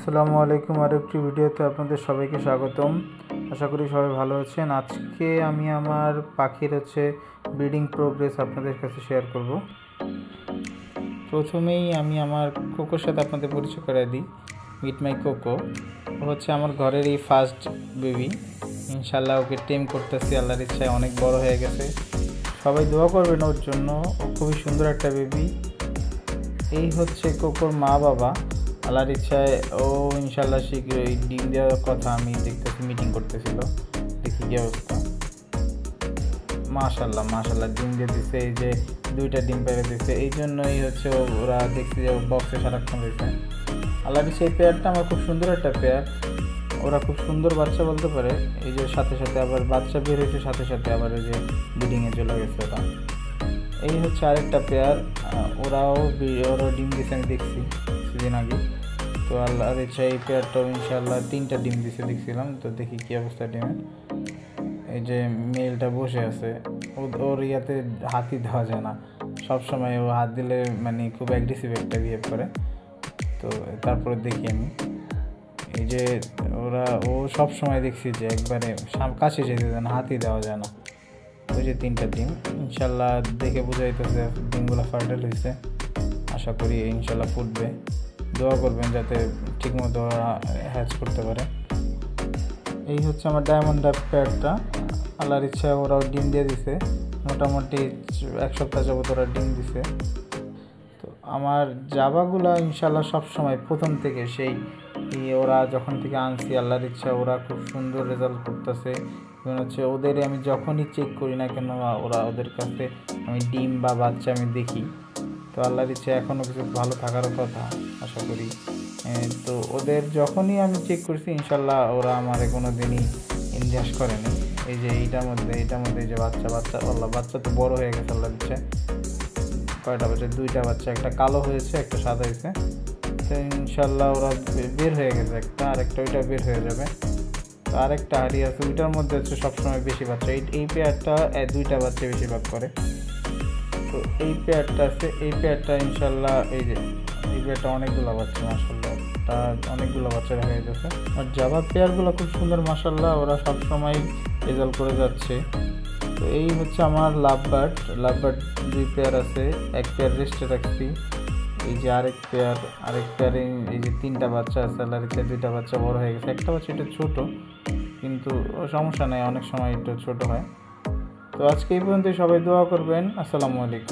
আসসালামু আলাইকুম। আর একটি ভিডিওতে আপনাদের সবাইকে স্বাগতম। আশা করি সবাই ভালো আছেন। আজকে আমি আমার পাখির ব্রিডিং প্রোগ্রেস আপনাদের কাছে শেয়ার করব। প্রথমেই আমি আমার কোকোর সাথে আপনাদের পরিচয় করে দিই। মিট মাই কোকো আমার ঘরের এই ফার্স্ট বেবি। ইনশাল্লাহ ওকে টেম করতেছি, আল্লাহর ইচ্ছায় অনেক বড় হয়ে গেছে। সবাই দোয়া করবেন ওর জন্য, ও খুবই সুন্দর একটা বেবি। এই কোকোর মা বাবা। আল্লাহর ইচ্ছায় ও ইনশাল্লাহ শীঘ্রই ডিম দেওয়ার কথা আমি দেখতেছি, মিটিং করতেছিল, দেখি কি অবস্থা। মাশাল্লাহ ডিম দিয়ে দিচ্ছে। এই যে 2টা ডিম পেরে দিচ্ছে, এই জন্যই ওরা দেখছি যে বক্সে সারাক্ষণ রয়েছে। আল্লাহর ইচ্ছা এই পেয়ারটা আমার খুব সুন্দর একটা পেয়ার। ওরা খুব সুন্দর বাচ্চা বলতে পারে। এই যে সাথে সাথে আবার বাচ্চা বের হয়েছে, সাথে সাথে আবার এই যে ব্রিডিংয়ে চলে গেছে ওরা। এই আরেকটা পেয়ার। ওরাও ডিম দিচ্ছে, আমি দেখছি কিছুদিন আগে। তো আল্লাহর ইচ্ছা এই পেয়ারটাও ইনশাল্লাহ 3টা ডিম দিছে দেখছিলাম। তো দেখি কী অবস্থা ডিমের। এই যে মেলটা বসে আছে, ওর ইয়াতে হাতই দেওয়া যায় না। সবসময় ও হাত দিলে খুব অ্যাগ্রেসিভ একটা বিহেভ করে। তো তারপরে দেখি আমি এই যে ও সবসময় দেখছি যে একবারে কাছে যেতে দেয় না, হাতই দেওয়া যায় না। ওই যে 3টা ডিম, ইনশাল্লাহ দেখে বোঝা যাইতেছে ডিমগুলো ফার্টাইল হয়েছে। আশা করি ইনশাল্লাহ ফুটবে। দোয়া করবেন যাতে ঠিকমতো ওরা হ্যাচ করতে পারে। এই আমার ডায়মন্ড ডাব পেয়ারটা। আল্লাহর ইচ্ছা ওরাও ডিম দিয়ে দিছে। মোটামুটি 1 সপ্তাহ যাবত ওরা ডিম দিছে। তো আমার জাবাগুলো ইনশাল্লাহ সবসময় প্রথম থেকে সেই ওরা যখন থেকে আনছি, আল্লাহর ইচ্ছা ওরা খুব সুন্দর রেজাল্ট করতেছে। ওদের আমি যখনই চেক করি না কেন, ওদের কাছে আমি ডিম বা বাচ্চা আমি দেখি। তো আল্লাহর ইচ্ছা এখনও কিছু ভালো থাকার কথা আশা করি। তো ওদের যখনই আমি চেক করছি ইনশাল্লাহ ওরা আমার কোনো দিনই ইনভেস করেনি। এই যে এইটার মধ্যে যে বাচ্চা তো বড় হয়ে গেছে আল্লাহর ইচ্ছা। কয়টা বাচ্চা? 2টা বাচ্চা, একটা কালো হয়েছে, একটা সাদা হয়েছে। তো ইনশাল্লাহ ওরা বের হয়ে গেছে, আরেকটা ওইটা বের হয়ে যাবে। তো আরেকটা হাড়ি আছে, ওইটার মধ্যে সবসময় বেশি বাচ্চা। এই পেয়ারটা 2টা বাচ্চা বেশিরভাগ করে। তো এই পেয়ারটা আছে, এই পেয়ারটা ইনশাল্লাহ এই পেয়ারটা অনেকগুলো বাচ্চা, মাশাল্লাহ অনেকগুলো বাচ্চা দেখা যাচ্ছে। আর জাভা পেয়ারগুলো খুব সুন্দর, মাশাল্লাহ ওরা সবসময় রেজাল্ট করে যাচ্ছে। তো এই আমার লাভবার্ড 2 পেয়ার আছে। 1 পেয়ার রেস্টে রাখছি। এই যে আরেক পেয়ারে এই যে 3টা বাচ্চা আছে। আল্লাহর ইচ্ছা 2টা বাচ্চা বড় হয়ে গেছে। একটা বাচ্চা একটু ছোট, কিন্তু সমস্যা নেই, অনেক সময় একটু ছোট হয়। তো আজকে এই পর্যন্ত, সবাই দোয়া করবেন। আসসালামু আলাইকুম।